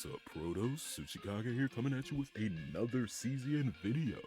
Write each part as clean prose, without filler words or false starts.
What's up, Protos? TsucchieKage here, coming at you with another season video.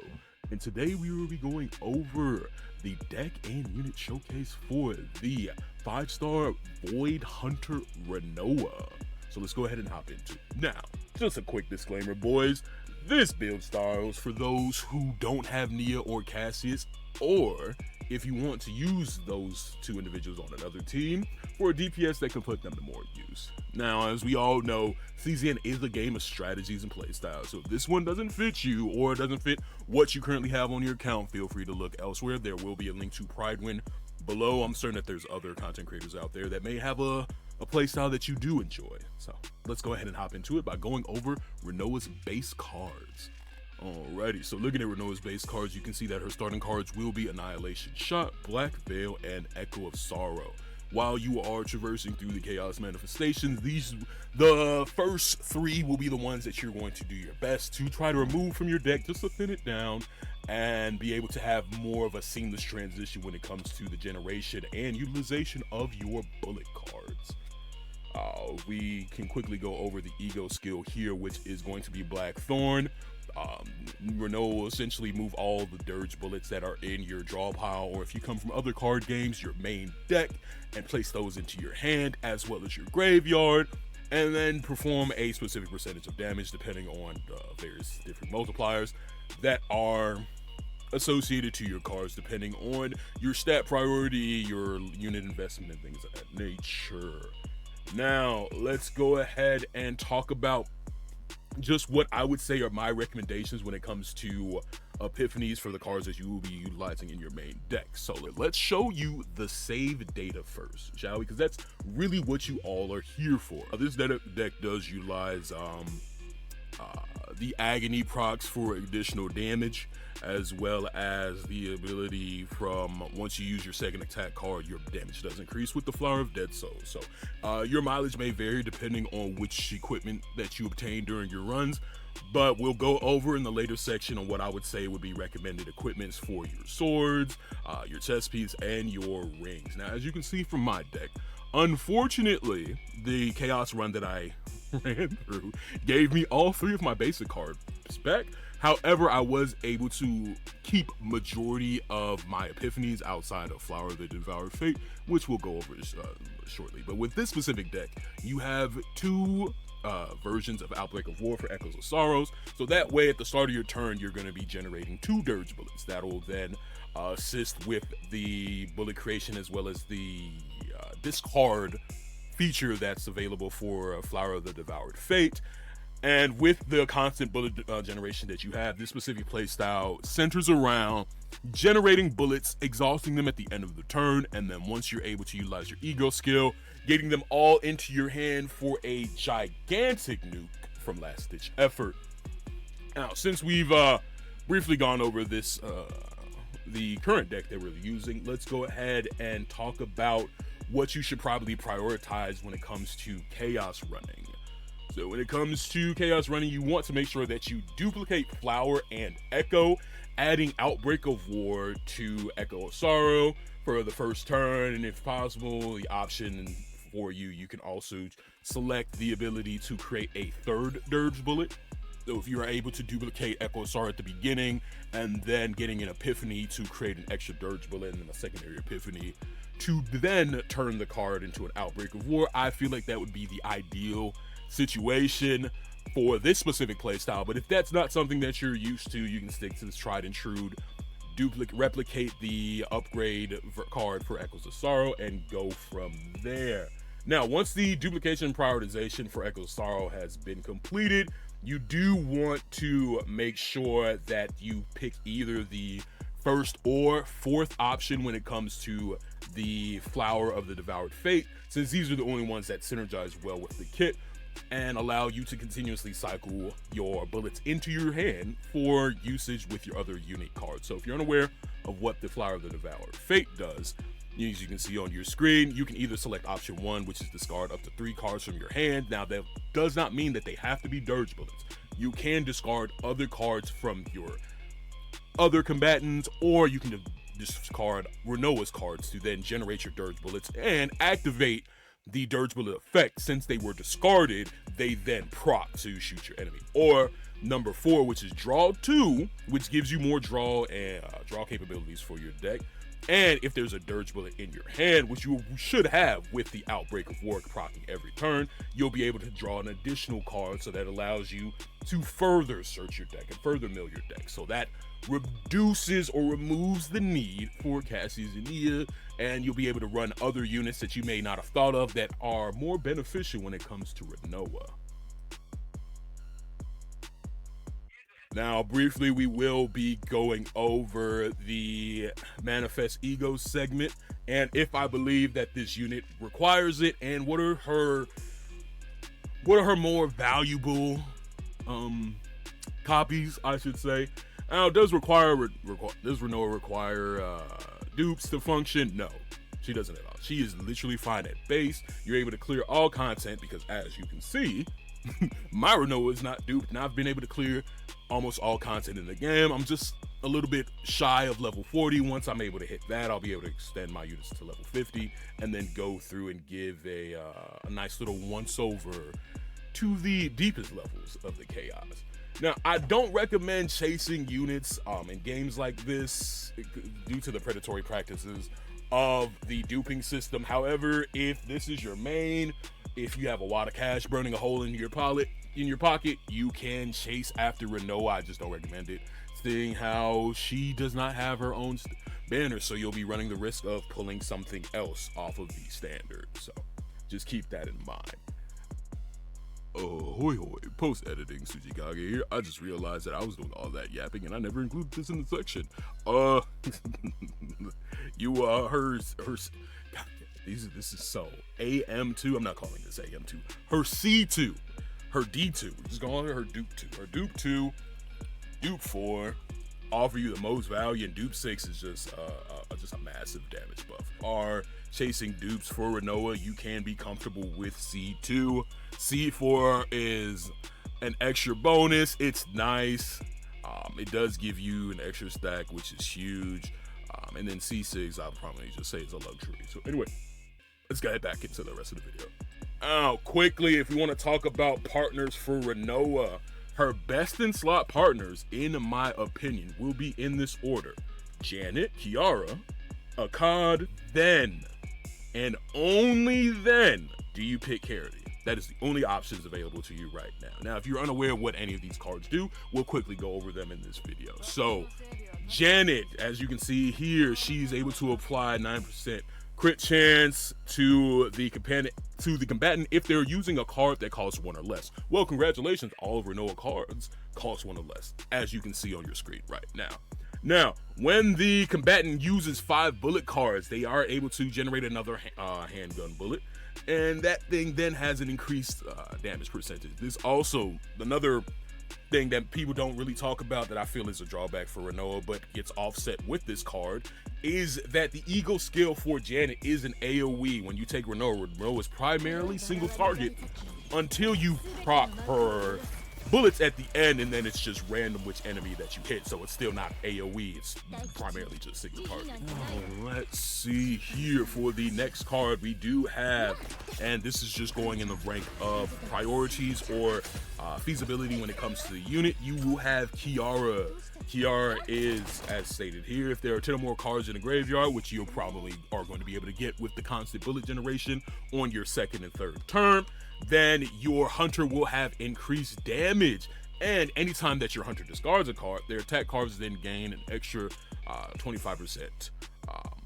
And today we will be going over the deck and unit showcase for the 5-star Void Hunter Renoa. So let's go ahead and hop into it. Now, just a quick disclaimer, boys. This build style is for those who don't have Nia or Cassius, or if you want to use those two individuals on another team for a DPS that can put them to more use. Now, as we all know, CZN is a game of strategies and playstyles, so if this one doesn't fit you or doesn't fit what you currently have on your account, feel free to look elsewhere. There will be a link to Pridewin below. I'm certain that there's other content creators out there that may have a playstyle that you do enjoy. So let's go ahead and hop into it by going over Renoa's base cards. Alrighty, so looking at Renoa's base cards, you can see that her starting cards will be Annihilation Shot, Black Veil, and Echo of Sorrow. While you are traversing through the Chaos Manifestations, the first three will be the ones that you're going to do your best to try to remove from your deck just to thin it down and be able to have more of a seamless transition when it comes to the generation and utilization of your bullet cards. We can quickly go over the ego skill here, which is going to be Blackthorn. Renoa will essentially move all the dirge bullets that are in your draw pile, or if you come from other card games, your main deck, and place those into your hand as well as your graveyard, and then perform a specific percentage of damage depending on various different multipliers that are associated to your cards depending on your stat priority, your unit investment, and things of that nature. Now, let's go ahead and talk about just what I would say are my recommendations when it comes to epiphanies for the cards that you will be utilizing in your main deck. So let's show you the save data first, shall we? Because that's really what you all are here for. This deck does utilize the agony procs for additional damage, as well as the ability from once you use your second attack card, your damage does increase with the Flower of Dead Souls. So your mileage may vary depending on which equipment that you obtain during your runs, but we'll go over in the later section on what I would say would be recommended equipments for your swords, your chest piece, and your rings. Now, as you can see from my deck, unfortunately, the Chaos run that I ran through gave me all three of my basic cards back. However, I was able to keep majority of my epiphanies outside of Flower of the Devoured Fate, which we'll go over shortly. But with this specific deck, you have two versions of Outbreak of War for Echoes of Sorrows. So that way, at the start of your turn, you're going to be generating 2 dirge bullets. That will then assist with the bullet creation as well as the discard feature that's available for Flower of the Devoured Fate. And with the constant bullet generation that you have, this specific playstyle centers around generating bullets, exhausting them at the end of the turn, and then once you're able to utilize your ego skill, getting them all into your hand for a gigantic nuke from Last Ditch Effort. Now, since we've briefly gone over this, the current deck that we're using, let's go ahead and talk about what you should probably prioritize when it comes to chaos running. So when it comes to chaos running, you want to make sure that you duplicate Flower and Echo, adding Outbreak of War to Echo of Sorrow for the first turn, and if possible, the option for you can also select the ability to create a third dirge bullet. So if you are able to duplicate Echo of Sorrow at the beginning and then getting an epiphany to create an extra dirge bullet and then a secondary epiphany to then turn the card into an Outbreak of War, I feel like that would be the ideal situation for this specific playstyle. But if that's not something that you're used to, you can stick to this tried and true, replicate the upgrade card for Echoes of Sorrow and go from there. Now, once the duplication prioritization for Echoes of Sorrow has been completed, you do want to make sure that you pick either the first or fourth option when it comes to the Flower of the Devoured Fate, since these are the only ones that synergize well with the kit and allow you to continuously cycle your bullets into your hand for usage with your other unique cards. So if you're unaware of what the Flower of the Devoured Fate does, as you can see on your screen, you can either select option 1, which is discard up to 3 cards from your hand. Now, that does not mean that they have to be dirge bullets. You can discard other cards from your other combatants, or you can discard Renoa's cards to then generate your dirge bullets and activate the Dirge Bullet effect. Since they were discarded, they then proc to shoot your enemy. Or number 4, which is Draw 2, which gives you more draw and draw capabilities for your deck. And if there's a Dirge Bullet in your hand, which you should have with the Outbreak of War proccing every turn, you'll be able to draw an additional card, so that allows you to further search your deck and further mill your deck. So that reduces or removes the need for Cassie's Nia, and you'll be able to run other units that you may not have thought of that are more beneficial when it comes to Renoa. Now, briefly, we will be going over the Manifest Ego segment, and if I believe that this unit requires it, and what are her more valuable copies, I should say. Now, does Renoa require dupes to function? No, she doesn't at all. She is literally fine at base. You're able to clear all content because, as you can see, my Renoa is not duped, and I've been able to clear almost all content in the game. I'm just a little bit shy of level 40. Once I'm able to hit that, I'll be able to extend my units to level 50 and then go through and give a nice little once over to the deepest levels of the chaos. Now, I don't recommend chasing units in games like this due to the predatory practices of the duping system. However, if this is your main, if you have a lot of cash burning a hole in your pocket, you can chase after Renoa. I just don't recommend it, seeing how she does not have her own banner, so you'll be running the risk of pulling something else off of the standard. So just keep that in mind. Hoi hoi, post-editing, TsucchieKage here. I just realized that I was doing all that yapping and I never included this in the section. Her God, this is so AM2. I'm not calling this AM2. Her C2, her D2. We're just calling her Dupe 2. Her Dupe 2, Dupe 4 offer you the most value, and Dupe 6 is just a massive damage buff. Are chasing dupes for Renoa, you can be comfortable with C2. C4 is an extra bonus. It's nice. It does give you an extra stack, which is huge. And then C6, I'll probably just say, is a luxury. So anyway, let's get back into the rest of the video. Now, quickly, if we want to talk about partners for Renoa, her best in slot partners, in my opinion, will be in this order: Janet, Kiara, Akkad, then, and only then, do you pick Charity. That is the only options available to you right now. Now, if you're unaware of what any of these cards do, we'll quickly go over them in this video. So, Janet, as you can see here, she's able to apply 9% crit chance to the combatant if they're using a card that costs 1 or less. Well, congratulations, all of Renoa cards cost 1 or less, as you can see on your screen right now. Now, when the combatant uses 5 bullet cards, they are able to generate another handgun bullet, and that thing then has an increased damage percentage. This also, another thing that people don't really talk about that I feel is a drawback for Renoa, but gets offset with this card, is that the Eagle skill for Janet is an AoE. When you take Renoa is primarily single target until you proc her bullets at the end, and then it's just random which enemy that you hit, so it's still not AoE, it's primarily just single target. Let's see here for the next card we do have, and this is just going in the rank of priorities or feasibility when it comes to the unit. You will have Kiara. Kiara is, as stated here, if there are 10 or more cards in the graveyard, which you probably are going to be able to get with the constant bullet generation on your second and third turn, then your hunter will have increased damage. And anytime that your hunter discards a card, their attack cards then gain an extra 25%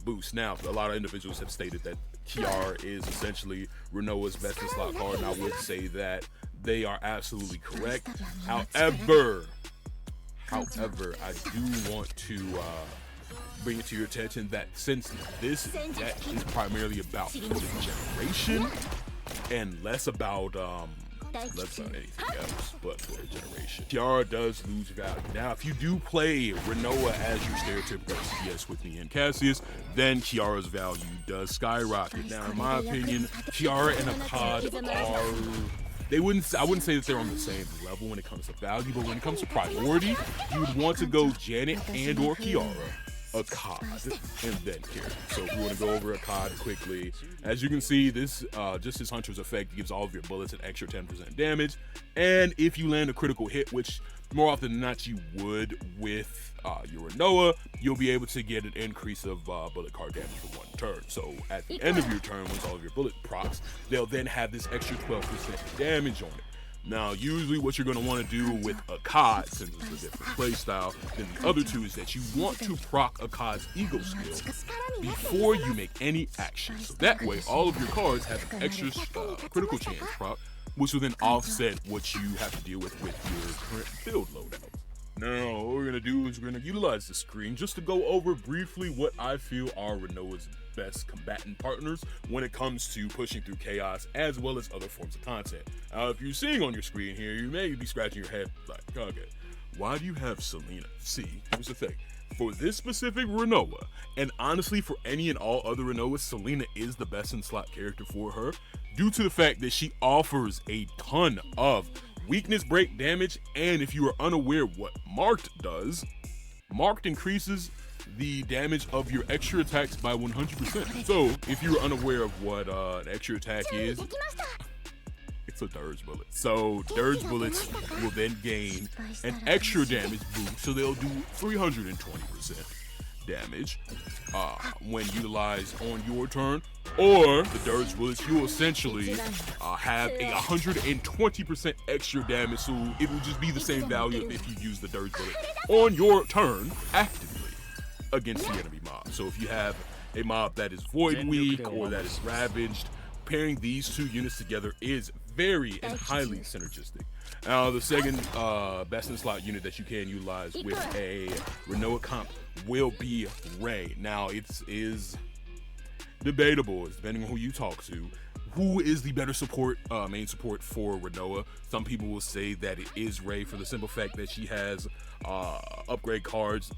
boost. Now, a lot of individuals have stated that Kiara is essentially Renoa's best in slot card, and I would say that they are absolutely correct. However, I do want to bring it to your attention that since this deck is primarily about generation and less about anything else but for generation, Kiara does lose value. Now, if you do play Renoa as your stereotypical CS with me and Cassius, then Kiara's value does skyrocket. Now, in my opinion, Kiara and Akkad are... I wouldn't say that they're on the same level when it comes to value, but when it comes to priority, you would want to go Janet and or Kiara a COD and then character. So if we want to go over a COD quickly, as you can see, this just his Hunter's effect gives all of your bullets an extra 10% damage, and if you land a critical hit, which more often than not you would with your Renoa, you'll be able to get an increase of bullet card damage for 1 turn. So at the end of your turn, once all of your bullet procs, they'll then have this extra 12% damage on it. Now, usually what you're going to want to do with a COD, since it's a different playstyle than the other two, is that you want to proc a COD's ego skill before you make any action. So that way, all of your cards have an extra critical chance proc, which will then offset what you have to deal with your current build loadout. Now, what we're going to do is we're going to utilize the screen just to go over briefly what I feel are Renoa's best combatant partners when it comes to pushing through chaos as well as other forms of content. Now, if you're seeing on your screen here, you may be scratching your head like, okay, why do you have Selena? See, here's the thing. For this specific Renoa, and honestly for any and all other Renoas, Selena is the best in slot character for her due to the fact that she offers a ton of weakness break damage, and if you are unaware what Marked does, Marked increases the damage of your extra attacks by 100%. So if you're unaware of what an extra attack is, it's a Dirge Bullet. So Dirge Bullets will then gain an extra damage boost, so they'll do 320% damage when utilized on your turn, or the Dirge Bullets, you will essentially have a 120% extra damage, so it will just be the same value if you use the Dirge Bullet on your turn actively against the enemy mob. So if you have a mob that is Void Weak or that is Ravaged, pairing these two units together is very and highly synergistic. Now, the second best in slot unit that you can utilize with a Renoa comp will be Ray. Now, it is debatable, depending on who you talk to, who is the better support, main support for Renoa. Some people will say that it is Ray for the simple fact that she has upgrade cards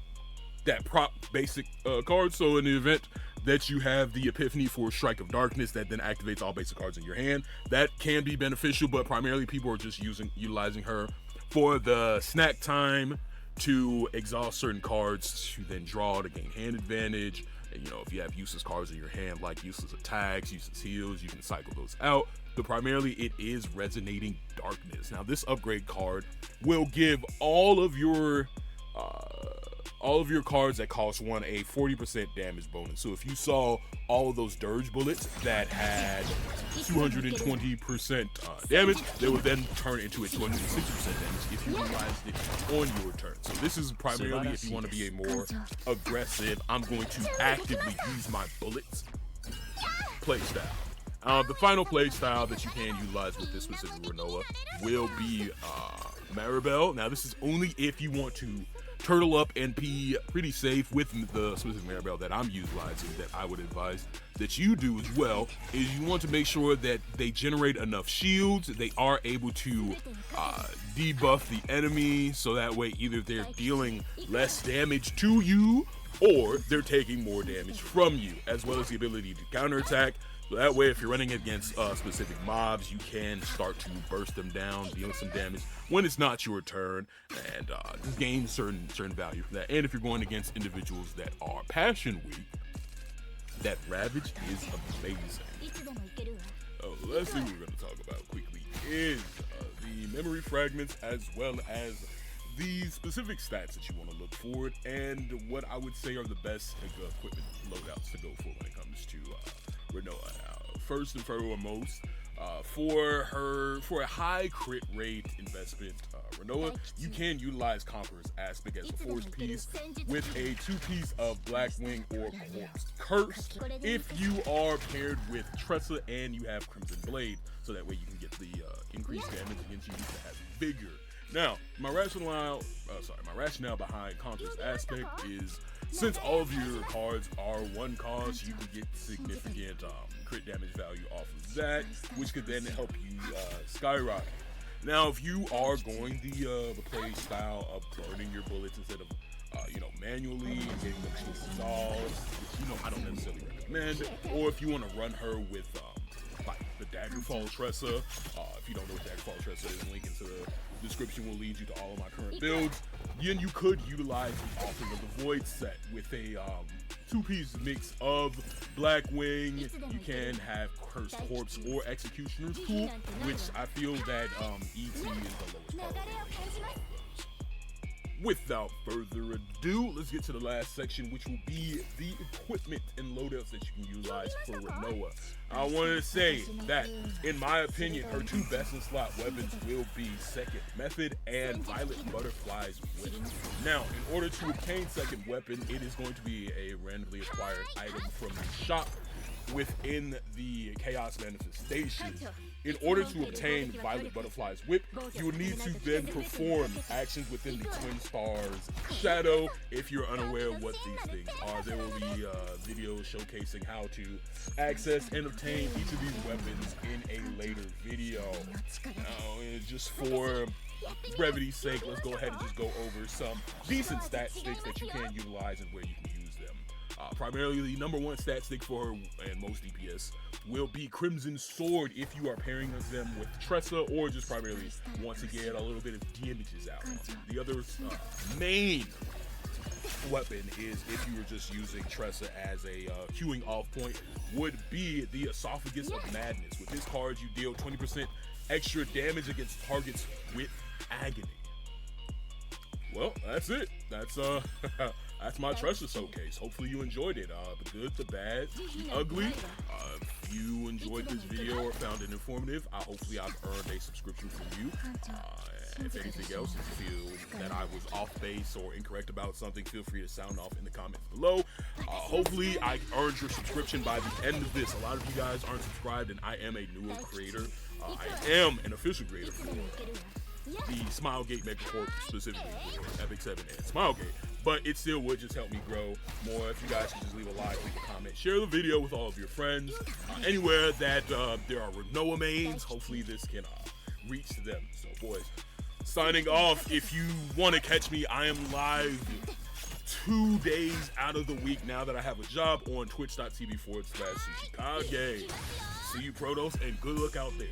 that prop basic cards. So in the event that you have the Epiphany for Strike of Darkness that then activates all basic cards in your hand, that can be beneficial, but primarily people are just utilizing her for the snack time to exhaust certain cards to then draw to gain hand advantage. And, you know, if you have useless cards in your hand like useless attacks, useless heals, you can cycle those out. But primarily it is Resonating Darkness. Now, this upgrade card will give all of your cards that cost 1 a 40% damage bonus. So if you saw all of those Dirge Bullets that had 220% damage, they would then turn into a 260% damage if you utilized it on your turn. So this is primarily if you want to be a more aggressive, I'm going to actively use my bullets playstyle. The final playstyle that you can utilize with this specific Renoa will be Maribel. Now, this is only if you want to turtle up and be pretty safe with the specific Maribel that I'm utilizing. That I would advise that you do as well is you want to make sure that they generate enough shields. They are able to debuff the enemy, so that way either they're dealing less damage to you or they're taking more damage from you, as well as the ability to counterattack. So that way, if you're running against specific mobs, you can start to burst them down, dealing some damage when it's not your turn, and just gain certain value from that. And if you're going against individuals that are passion weak, that Ravage is amazing. The last thing we're going to talk about quickly is the memory fragments, as well as the specific stats that you want to look for, and what I would say are the best equipment loadouts to go for when it comes to Renoa. First and foremost, for a high crit rate investment, Renoa, you can utilize Conqueror's Aspect as a force piece with a 2-piece of Blackwing or Corpse Curse if you are paired with Tressa and you have Crimson Blade, so that way you can get the increased damage against you to have Vigor. Now, my rationale behind Conqueror's Aspect is, since all of your cards are 1 cost, you can get significant crit damage value off of that, which could then help you skyrocket. Now, if you are going the play style of burning your bullets instead of manually and getting them to resolve, which I don't necessarily recommend, or if you want to run her with like the Daggerfall Tressa, if you don't know what Daggerfall Tressa is, link into Description will lead you to all of my current builds. Then you could utilize the Offering of the Void set with a two-piece mix of Blackwing. You can have Cursed Corpse or Executioner's Tool, which I feel that ET is the lowest power. Without further ado, let's get to the last section, which will be the equipment and loadouts that you can utilize for Renoa. I wanted to say that, in my opinion, her two best in slot weapons will be Second Method and Violet Butterfly's Whip. Now, in order to obtain Second Weapon, it is going to be a randomly acquired item from the shop within the Chaos Manifestation. In order to obtain Violet Butterfly's Whip, you will need to then perform actions within the Twin Stars Shadow. If you're unaware of what these things are, there will be videos showcasing how to access and obtain each of these weapons in a later video. Now, just for brevity's sake, let's go ahead and just go over some decent stat sticks that you can utilize and where you can use them. Primarily, the number one stat stick for her and most DPS will be Crimson Sword if you are pairing them with Tressa, or just primarily want to get a little bit of damages out. The other main weapon is, if you were just using Tressa as a queuing off point, would be the Esophagus of Madness. With this card, you deal 20% extra damage against targets with Agony. Well, that's it. That's my Tressa showcase. Hopefully you enjoyed it. The good, the bad, the ugly. If you enjoyed this video or found it informative, hopefully I've earned a subscription from you. If anything else, if you feel that I was off base or incorrect about something, feel free to sound off in the comments below. Hopefully I earned your subscription by the end of this. A lot of you guys aren't subscribed, and I am a newer creator. I am an official creator for the Smilegate Megacorp, specifically for Epic 7 and Smilegate, but it still would just help me grow more if you guys could just leave a like, leave a comment, share the video with all of your friends, anywhere that there are Renoa mains. Hopefully this can reach to them. So boys, signing off. If you want to catch me, I am live 2 days out of the week now that I have a job on twitch.tv/TsucchieKage. See you Protos, and good luck out there.